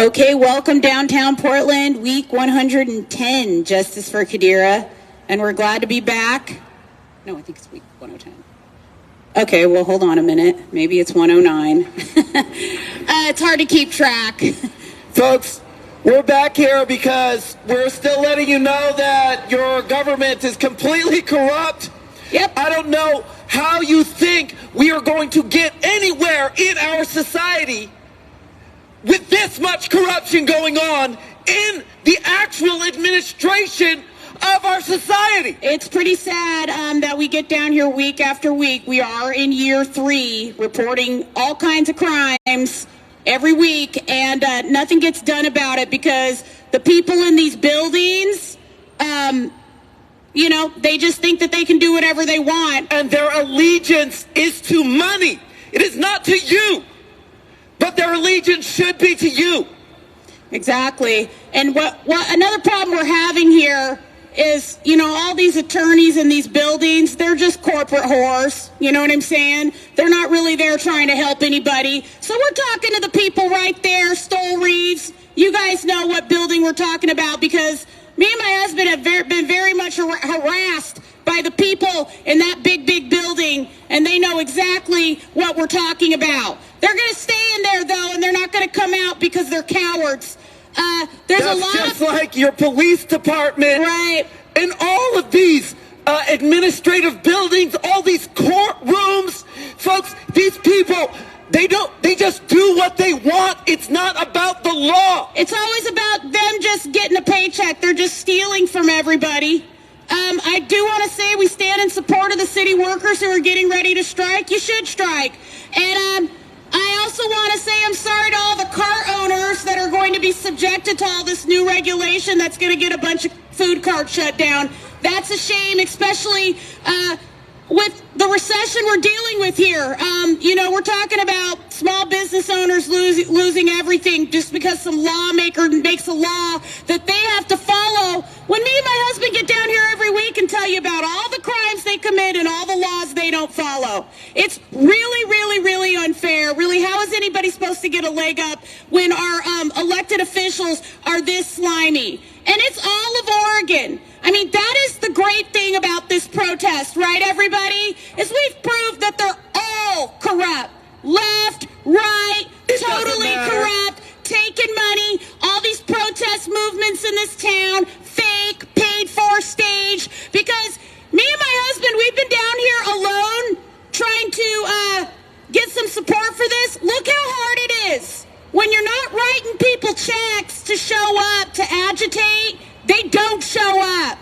Okay, welcome downtown Portland, week 110, Justice for Qadira, and we're glad to be back. No, I think it's week 110. Okay, well, hold on a minute. Maybe it's 109. It's hard to keep track. Folks, we're back here because we're still letting you know that your government is completely corrupt. Yep. I don't know how you think we are going to get anywhere in our society with this much corruption going on in the actual administration of our society. It's pretty sad that we get down here week after week. We are in year 3, reporting all kinds of crimes every week, and nothing gets done about it because the people in these buildings, they just think that they can do whatever they want. And their allegiance is to money. It is not to you. But their allegiance should be to you. Exactly. And what another problem we're having here is, all these attorneys in these buildings, they're just corporate whores. You know what I'm saying? They're not really there trying to help anybody. So we're talking to the people right there, Stoll Reeves. You guys know what building we're talking about because me and my husband have been very much harassed by the people in that big building, and they know exactly what we're talking about. They're going to stay in there, though, and they're not going to come out because they're cowards. There's That's a lot just like your police department. Right. And all of these administrative buildings, all these courtrooms. Folks, these people, they just do what they want. It's not about the law. It's always about them just getting a paycheck. They're just stealing from everybody. I do want to say we stand in support of the city workers who are getting ready to strike. You should strike. And I also want to say I'm sorry to all the cart owners that are going to be subjected to all this new regulation that's going to get a bunch of food carts shut down. That's a shame, especially with the recession we're dealing with here. We're talking about small business owners losing everything just because some lawmaker makes a law that they have to follow. When me and my husband get down here every week and tell you about all the crimes they commit and all the laws they don't follow. It's really, really, really unfair. Really, how is anybody supposed to get a leg up when our elected officials are this slimy? And it's all of Oregon. I mean, that is the great thing about this protest, right, everybody? Is we've proved that they're all corrupt. Left, right, totally corrupt, taking money, all these protest movements in this town, fake, paid for, stage. Because me and my husband, we've been down here alone trying to get some support for this. Look how hard it is. When you're not writing people checks to show up, to agitate, they don't show up.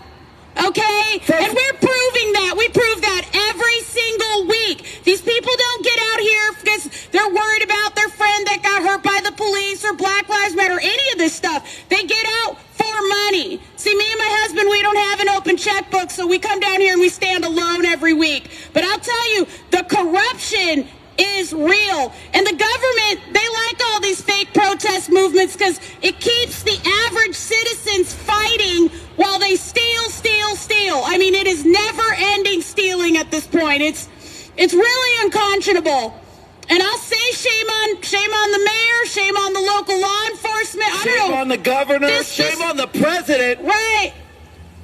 Okay? And we're proving that. We prove that every single week. These people don't get out here because they're worried about their friend that got hurt by the police or Black Lives Matter, any of this stuff. They get out for money. See, me and my husband, we don't have an open checkbook, so we come down here and we stand alone every week. But I'll tell you, the corruption is real. And the government, they like all these fake protest movements because it keeps the average citizens fighting while they steal. I mean, it is never-ending stealing at this point. It's really unconscionable. And I'll say shame on the mayor, shame on the local law enforcement. Shame on the governor, shame on the president. Right.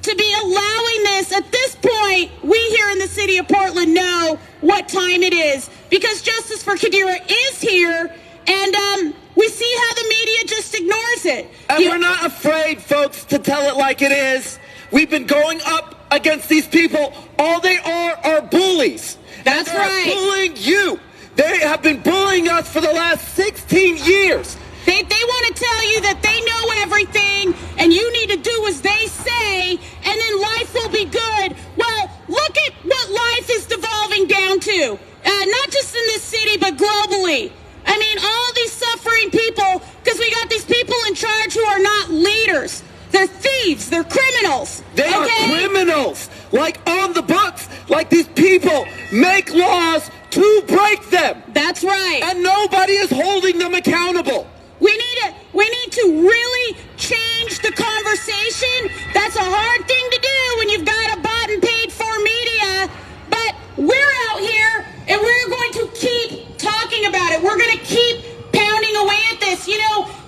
To be allowing this, at this point, we here in the city of Portland know what time it is. Because Justice for Qadira is here, and we see how the media just ignores it. And we're not afraid, folks, to tell it like it is. We've been going up against these people. All they are bullies. That's right. They're bullying you. They have been bullying us for the last 16 years. They want to tell you that they know everything, and you need to do as they say, and then life will be good. Well, look at what life is devolving down to. Not just in this city, but globally. I mean, all these suffering people, because we got these people in charge who are not leaders. They're thieves. They're criminals. They are criminals. Like on the books. Like these people make laws to break them. That's right. And nobody is holding them accountable. We need to really change the conversation. That's a hard thing to do when you've got a bought and paid for media. But we're out here, and we're going to keep talking about it. We're going to keep pounding away at this.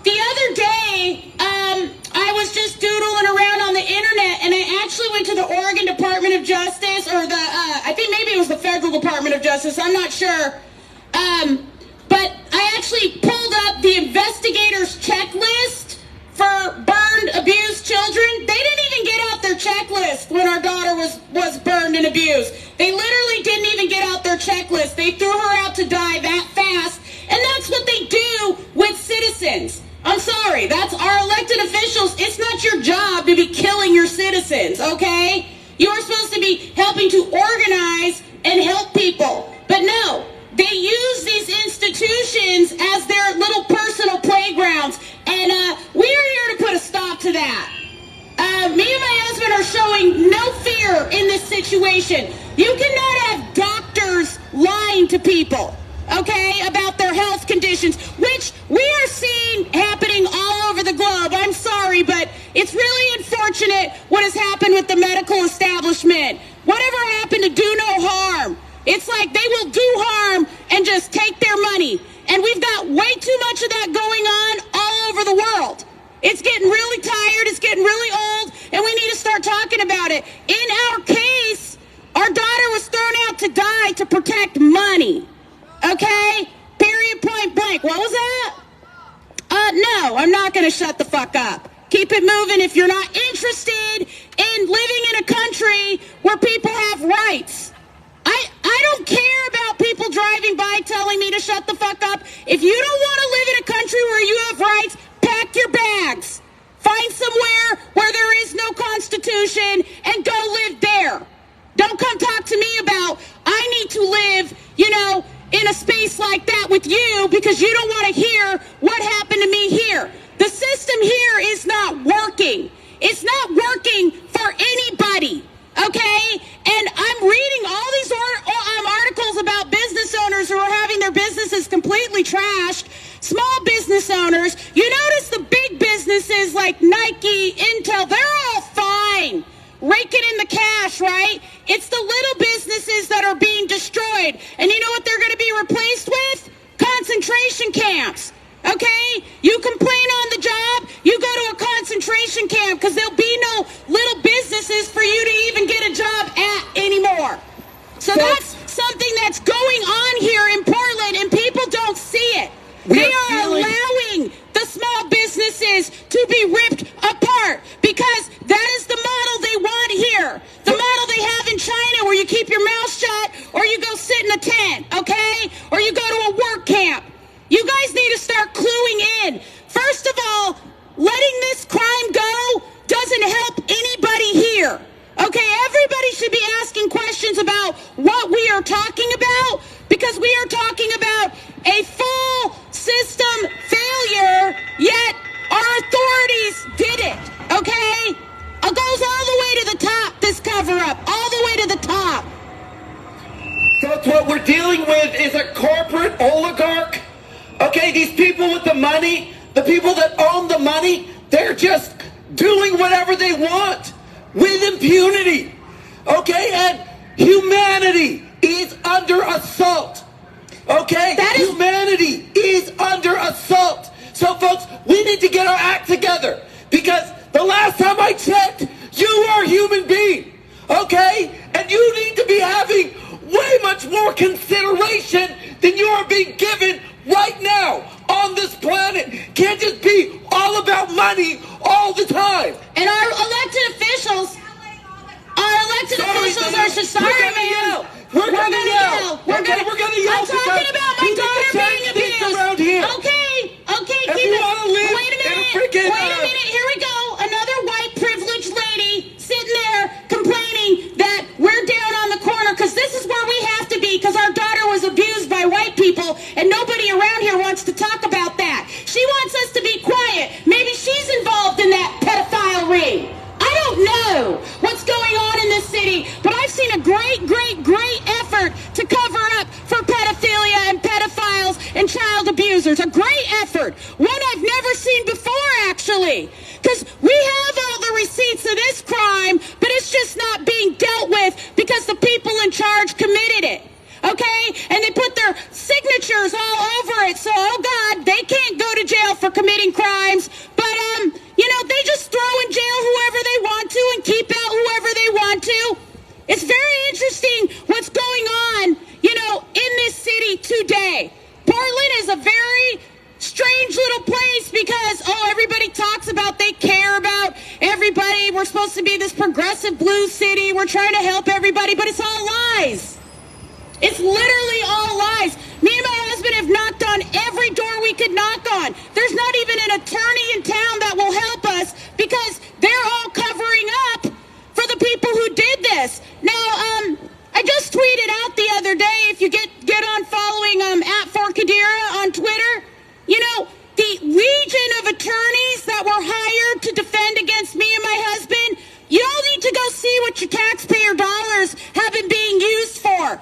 the other day, I was just doodling around on the internet, and I actually went to the Oregon Department of Justice, or I think maybe it was the Federal Department of Justice, I'm not sure. But I actually pulled up the investigators' checklist for burned, abused children. They didn't even get out their checklist when our daughter was burned and abused. They literally didn't even get out their checklist. They threw her out to die that fast, and that's what they do with citizens. I'm sorry, that's our elected officials. It's not your job to be killing your citizens, okay? You are supposed to be helping to organize and help people. But no, they use these institutions as their little personal playgrounds, and we are here to put a stop to that. Me and my husband are showing no fear in this situation. You cannot have doctors lying to people, okay, about their health conditions, which we are seeing happening all over the globe. I'm sorry, but it's really unfortunate what has happened with the medical establishment. Whatever happened to do no harm? It's like they will do harm and just take their money. And we've got way too much of that going on all over the world. It's getting really tired, it's getting really old, and we need to start talking about it. In our case, our daughter was thrown out to die to protect money. Okay? Period, point blank. What was that? No, I'm not going to shut the fuck up. Keep it moving if you're not interested in living in a country where people have rights. I don't care about people driving by telling me to shut the fuck up. If you don't want to live in a country where you have rights, pack your bags. Find somewhere where there is no constitution and go live there. Don't come talk to me about, I need to live, in a space like that with you because you don't want to hear what happened to me here. The system here is not working. It's not working for anybody, okay? And I'm reading all these articles about business owners who are having their businesses completely trashed. Small business owners, you notice the big businesses like Nike, Intel, they're all fine. Raking in the cash, right? It's the little businesses that are being destroyed. And you know what they're going to be replaced with? Concentration camps. Okay? You complain on the job, you go to a concentration camp because there'll be no little businesses for you to even get a job at anymore. So that's something that's going on here in Portland, and people don't see it. They are allowing the small businesses to be ripped apart because that is the model they want here. The model they have in China where you keep your mouth shut or you go sit in a tent, okay? Or you go to a work camp. You guys need to start cluing in. First of all, letting this crime go doesn't help anybody here. Okay, everybody should be asking questions about what we are talking about because we are talking about a full system failure, yet our authorities did it, okay? It goes all the way to the top, this cover-up, all the way to the top. Folks, what we're dealing with is a corporate oligarch. Okay, these people with the money, the people that own the money, they're just doing whatever they want with impunity. Okay, and humanity is under assault. Okay, humanity is under assault. So folks, we need to get our act together because the last time I checked, you are a human being. Okay, and you need to be having way much more consideration than you are being given right now on this planet. Can't just be all about money all the time. And our elected officials are so sorry, man. We're gonna yell. We're gonna yell. I'm talking about my daughter being abused. Okay, keep it. Wait a minute. Here we go. Another white privileged lady sitting there complaining that we're down on the corner because this is where we have to be because our daughter was abused by white people and nobody around here wants to talk about that. She wants us to be quiet. Maybe she's involved in that pedophile ring. I don't know what's going on in this city, but I've seen a great effort to cover up for pedophilia and pedophiles and child abusers. A great effort. One I've never seen before, actually. Because we have all the receipts of this crime, but it's just not being dealt with because the people in charge committed it. Okay? And they put their signatures all over it. So, oh God, they can't go to jail for committing crimes. But, they just throw in jail whoever they want to and keep out whoever they want to. It's very interesting what's going on, in this city today. Portland is a very strange little place because, everybody talks about they care about everybody. We're supposed to be this progressive blue city. We're trying to help everybody, but it's all lies. It's literally all lies. Me and my husband have knocked on every door we could knock on. There's not even an attorney in town that will help us because they're all covering up for the people who did this. Now, I just tweeted out the other day, if you get on following @4Qadira on Twitter, the legion of attorneys that were hired to defend against me and my husband, you all need to go see what your taxpayer dollars have been being used for.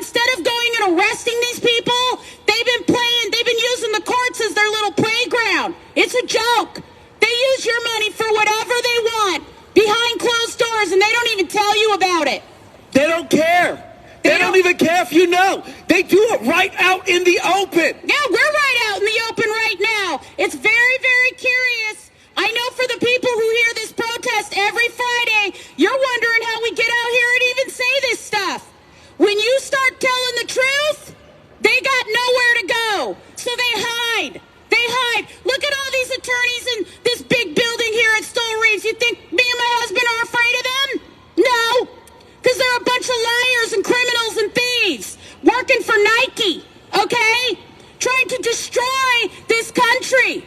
Instead of going and arresting these people, they've been using the courts as their little playground. It's a joke. They use your money for whatever they want behind closed doors, and they don't even tell you about it. They don't care. They don't even care if you know. They do it right out in the open. Yeah, we're right out in the open right now. It's very, very curious. I know for the people who hear this protest every Friday, you're wondering how we get out here and even say this stuff. When you start telling the truth, they got nowhere to go. So they hide. They hide. Look at all these attorneys in this big building here at Stoll Reeves. You think me and my husband are afraid of them? No. Because they're a bunch of liars and criminals and thieves working for Nike, okay? Trying to destroy this country.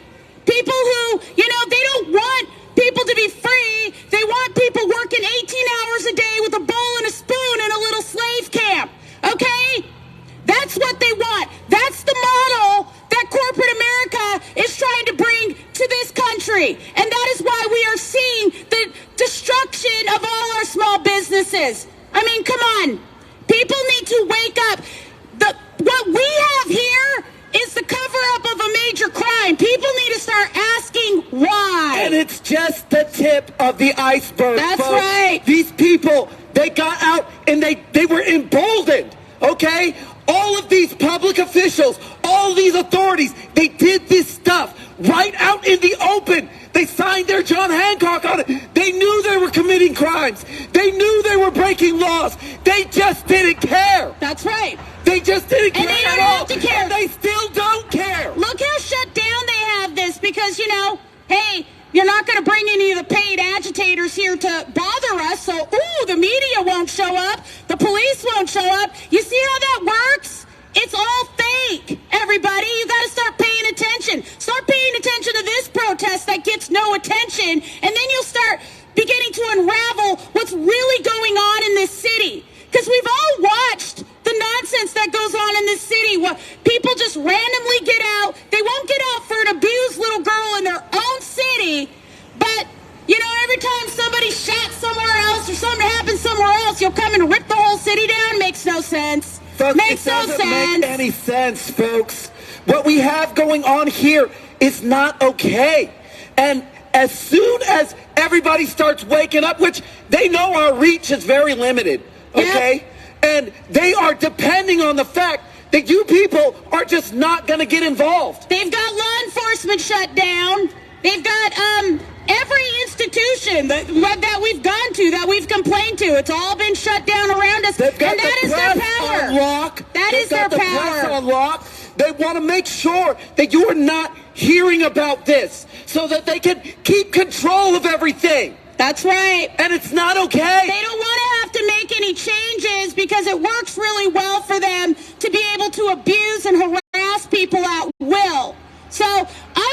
People who, they don't want people to be free. They want people working 18 hours a day with a bowl and a spoon in a little slave camp, okay? That's what they want. That's the model that corporate America is trying to bring to this country. And that is why we are seeing the destruction of all our small businesses. I mean, come on. People need to wake up. What we have here is the cover-up of a major crime. People need to start asking why. And it's just the tip of the iceberg, That's folks. right. These people, they got out and they were emboldened, okay? All of these public officials, all these authorities, they did this stuff right out in the open. They signed their John Hancock on it. They knew they were committing crimes. They knew they were breaking laws. They just didn't care. That's right. They just didn't care And they don't at all. have to care. And they still don't care. Look how shut down they have this because, hey, you're not going to bring any of the paid agitators here to bother us. So, the media won't show up. The police won't show up. You see how that works? It's all fake, everybody. You got to start paying attention. Start paying attention to this protest that gets no attention, and then you'll start beginning to unravel what's really going on in this city. Because we've all watched the nonsense that goes on in this city. People just randomly get out. They won't get out for an abused little girl in their own city, but every time somebody shot somewhere else or something happens somewhere else, you'll come and rip the whole city down. Makes no sense. Folks, Makes it no doesn't sense. make any sense, folks. What we have going on here is not okay. And as soon as everybody starts waking up, which they know our reach is very limited, okay? Yep. And they are depending on the fact that you people are just not going to get involved. They've got law enforcement shut down. They've got every institution that we've gone to, that we've complained to. It's all been shut down around us. They've got and that the is their press power. on lock. That They've is their got the press power. on lock. They want to make sure that you are not hearing about this so that they can keep control of everything. That's right. And it's not okay. They don't want to have to make any changes because it works really well for them to be able to abuse and harass people at will. So I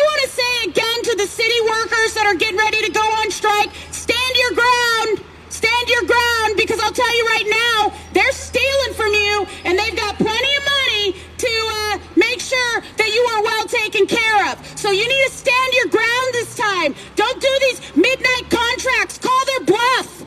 want to say again to the city workers that are getting ready to go on strike, stand your ground. Stand your ground, because I'll tell you right now, they're stealing from you, and they've got plenty of money to make sure that you are well taken care of. So you need to stand your ground this time. Don't do these midnight contracts. Call their bluff.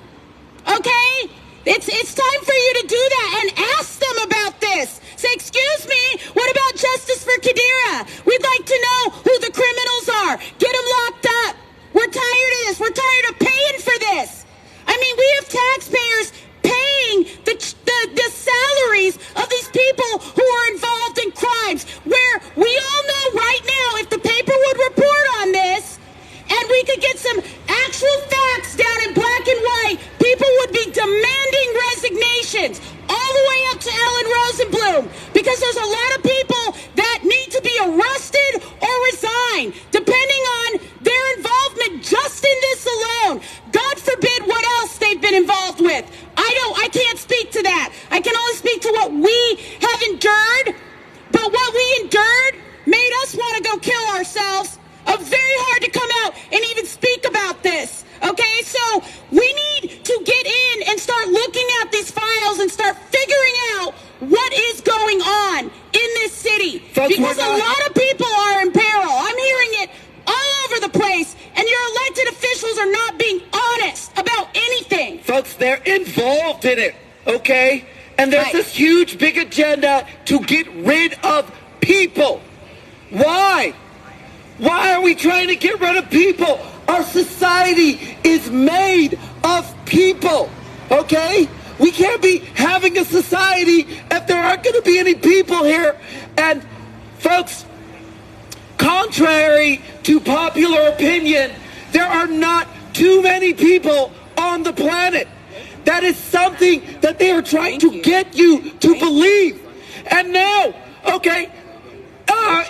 Okay? It's time for you to do that and ask them about this. Say, excuse me, what about justice for Qadira? We'd like to know who the criminals are. Get them locked up. We're tired of this. We're tired of paying for this. I mean, we have taxpayers paying the salaries of these people who are involved in fine, depending on their involvement just in this alone. God forbid what else they've been involved with. I can't speak to that. I can only speak to what we have endured. But what we endured made us want to go kill ourselves. Very hard to come out and even speak about this. Okay, so we need to get in and start looking at these files and start figuring out what is going on in this city. Folks, because a lot of people are in peril. I'm hearing it all over the place, and your elected officials are not being honest about anything. Folks, they're involved in it, okay? And there's Right. this huge, big agenda to get rid of people. Why? Why are we trying to get rid of people? Our society is made of people, okay? We can't be having a society if there aren't going to be any people here. And folks, contrary to popular opinion, there are not too many people on the planet. That is something that they are trying to get you to believe. And now, okay,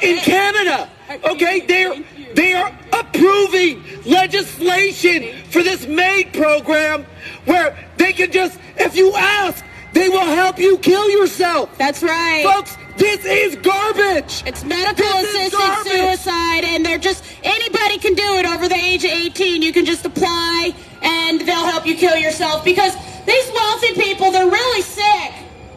in Canada, okay, they are approving legislation for this MAID program where they can just, if you ask, they will help you kill yourself. That's right. Folks, this is garbage. It's medical assisted suicide, and anybody can do it over the age of 18. You can just apply, and they'll help you kill yourself, because these wealthy people, they're really sick.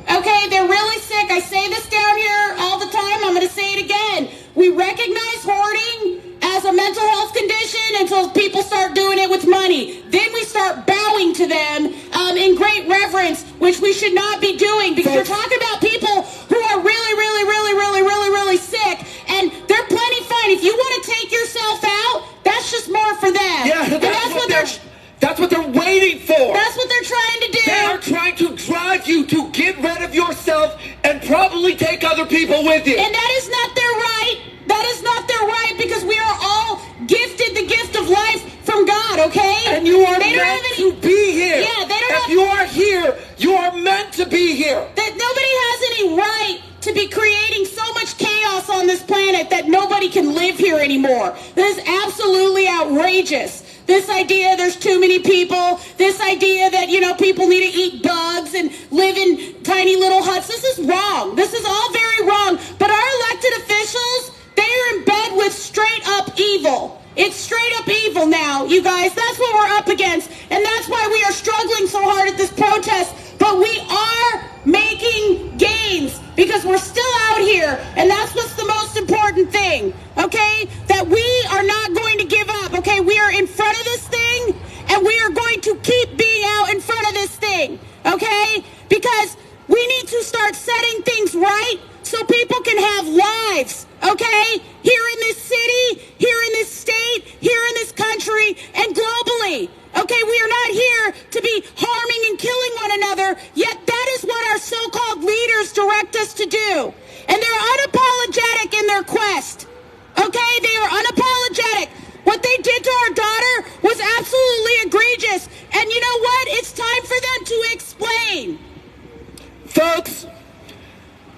Okay, they're really sick. I say this down here all the time. I'm going to say it again. We recognize hoarding as a mental health condition until people start doing it with money. Then we start bowing to them in great reverence, which we should not be doing, because you're talking about people who are really sick, and they're plenty fine. If you want to take yourself out, that's just more for them. Yeah, and that's what they're waiting for. That's what they're trying to do. They are trying to drive you to get rid of yourself and probably take other people with you. And that is not their right. That is not their right, because we are all gifted the gift of life from God, okay? And you are meant to be here. Yeah, they don't If you are here, you are meant to be here. That nobody has any right to be creating so much chaos on this planet that nobody can live here anymore. This is absolutely outrageous. This idea there's too many people, this idea that, people need to eat bugs and live in tiny little huts. This is wrong. This is all very wrong. But our elected officials, they are in bed with straight up evil. It's straight up evil now, you guys. That's what we're up against. And that's why we are struggling so hard at this protest. But we are making gains, because we're still out here. And that's what's the most important thing, okay? That we are not going to give up, okay? We are in front of this thing, and we are going to keep being out in front of this thing, okay? Because we need to start setting things right so people can have lives, okay? Here in this city, here in this state, here in this country, and globally. Okay, we are not here to be harming and killing one another, yet that is what our so-called leaders direct us to do. And they're unapologetic in their quest. Okay, they are unapologetic. What they did to our daughter was absolutely egregious. And you know what? It's time for them to explain. Folks,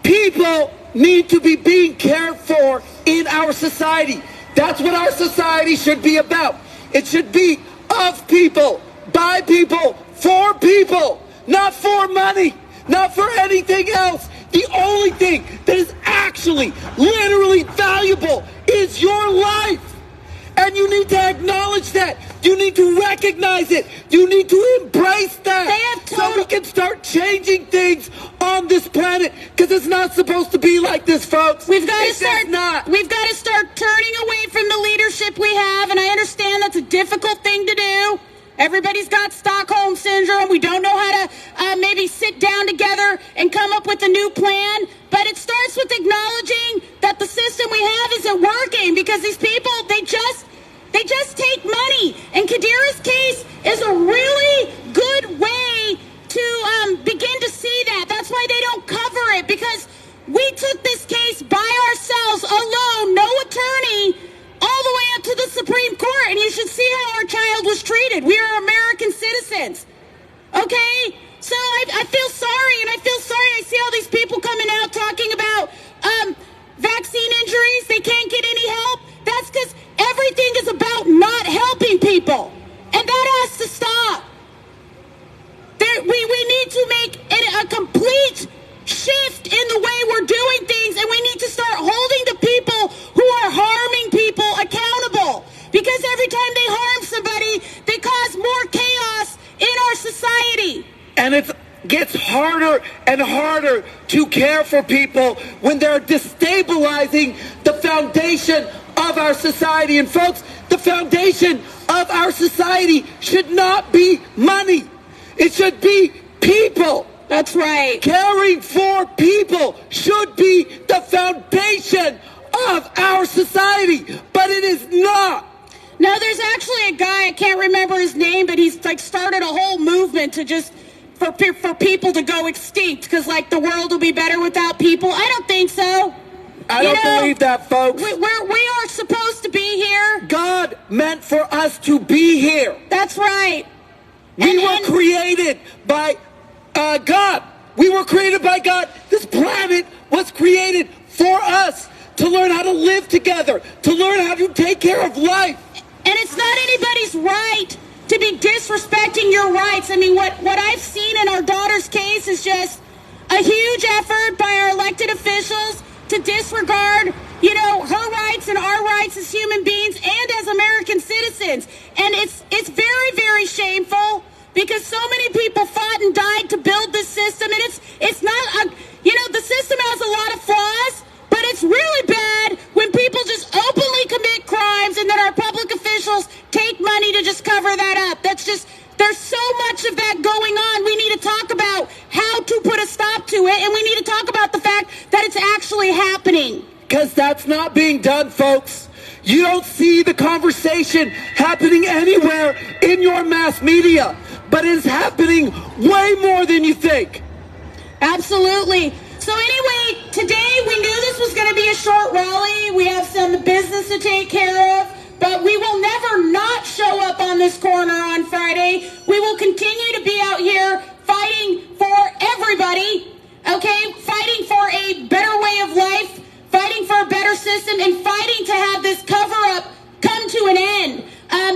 people need to be being cared for in our society. That's what our society should be about. It should be of people, by people, for people, not for money, not for anything else. The only thing that is actually, literally valuable is your life. And you need to acknowledge that. You need to recognize it. You need to embrace that. So we can start changing things on this planet, because it's not supposed to be like this, folks. We've got to start turning away from the leadership we have, and I understand that's a difficult thing to do. Everybody's got Stockholm Syndrome. We don't know how to maybe sit down together and come up with a new plan. But it starts with acknowledging that the system we have isn't working, because these people, they just take money. And Qadira's case is a really good way to begin to see that. That's why they don't cover it, because we took this case by ourselves, alone, no attorney, all the way up to the Supreme Court. And you should see how our child was treated. We are American citizens. Okay? So I feel sorry, and I feel sorry I see all these people coming out talking about vaccine injuries. They can't get any help. That that's because everything is about not helping people. And that has to stop. We need to make a complete shift in the way we're doing things, and we need to start holding the people who are harming people accountable. Because every time they harm somebody, they cause more chaos in our society. And it gets harder and harder to care for people when they're destabilizing the foundation of our society. And folks, the foundation of our society should not be money. It should be people. That's right. Caring for people should be the foundation of our society, but it is not. No, there's actually a guy, I can't remember his name, but he's like started a whole movement to just for people to go extinct because like the world will be better without people. I don't think so. I don't believe that, folks. We are supposed to be here. God meant for us to be here. That's right. We were created by God. We were created by God. This planet was created for us to learn how to live together, to learn how to take care of life. And it's not anybody's right to be disrespecting your rights. I mean, what I've seen in our daughter's case is just a huge effort by our elected officials to disregard, her rights and our rights as human beings and as American citizens. And it's very, very shameful because so many people fought and died to build this system. And it's not, the system has a lot of flaws, but it's really bad when people just openly commit crimes and then our public officials take money to just cover that up. There's so much of that going on. We need to talk about how to put a stop to it, and we need to talk about the fact that it's actually happening. Because that's not being done, folks. You don't see the conversation happening anywhere in your mass media, but it is happening way more than you think. Absolutely. So anyway, today we knew this was going to be a short rally. We have some business to take care of, but we will never not show up on this corner on Friday. We will continue to be out here fighting for everybody, okay? Fighting for a better way of life, fighting for a better system, and fighting to have this cover-up come to an end.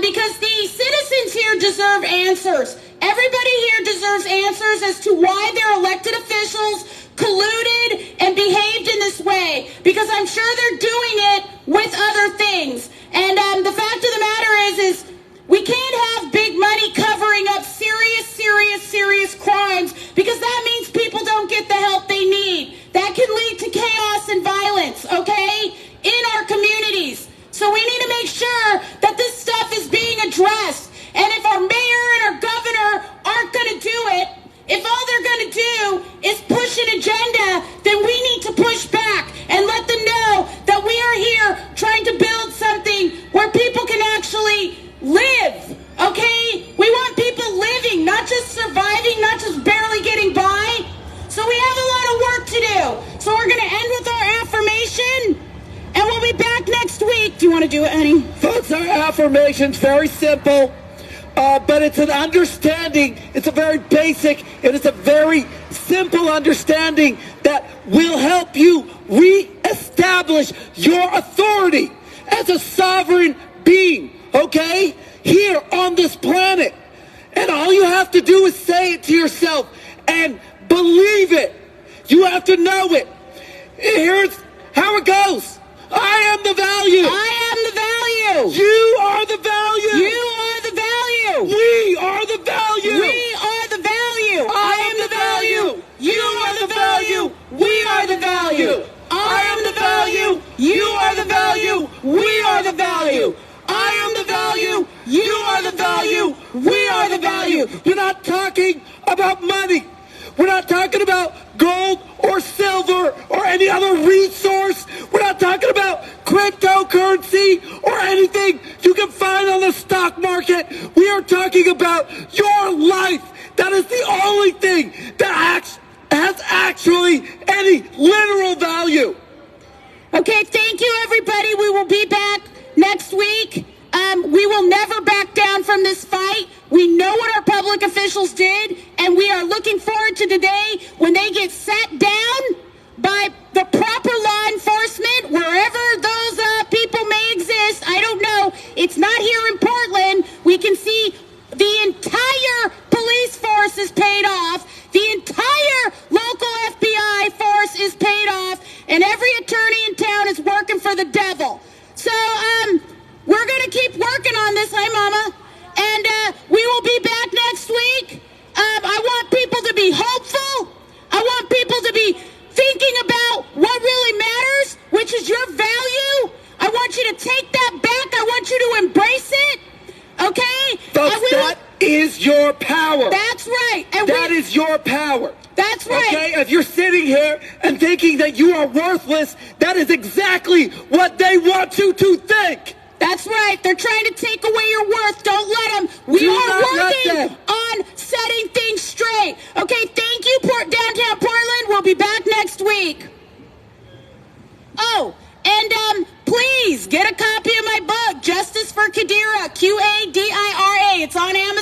Because the citizens here deserve answers. Everybody here deserves answers as to why their elected officials colluded and behaved in this way. Because I'm sure they're doing it with other things. And the fact of the matter is we can't have big money covering up serious crimes, because that means people don't get the help they need. That can lead to chaos and violence, okay, in our communities. So we need to make sure that this stuff is being addressed. And if our mayor and our governor aren't going to do it, if all they're going to do is push an agenda, then we need to push back and let them know that we are here trying to build something where people can actually live, okay? We want people living, not just surviving, not just barely getting by. So we have a lot of work to do. So we're going to end with our affirmation, and we'll be back next week. Do you want to do it, honey? Folks, our affirmation's very simple. But it's an understanding, it's a very basic, and it's a very simple understanding that will help you reestablish your authority as a sovereign being, okay? Here on this planet. And all you have to do is say it to yourself and believe it. You have to know it. Here's how it goes. I am the value. I am the value. You are the value. You are the value. We are the value. We are the value. I am the value. You are the value. We are the value. I am the value. You are the value. We are the value. I am the value. You are the value. We are the value. We're not talking about money. We're not talking about gold or silver or any other resource. We're not talking about cryptocurrency or anything you can find on the stock market. We are talking about your life. That is the only thing that has actually any literal value. Okay, thank you, everybody. We will be back next week. We will never back down from this fight. We know what our public officials did, and we are looking forward to the day when they get sat down by the proper law enforcement, wherever those people may exist, devil. So, we're going to keep working on this. Hi, Mama. And we will be back next week. I want people to be hopeful. I want people to be thinking about what really matters, which is your value. I want you to take that back. I want you to embrace it. Okay? Folks, that is your power. That's right. And that is your power. That's right. Okay? If you're sitting here and thinking that you are worthless, that is exactly what they want you to think. That's right. They're trying to take away your worth. Don't let them. We are working on setting things straight. Okay, thank you, Downtown Portland. We'll be back next week. Oh, and please get a copy of my book, Justice for Qadira, Qadira. It's on Amazon.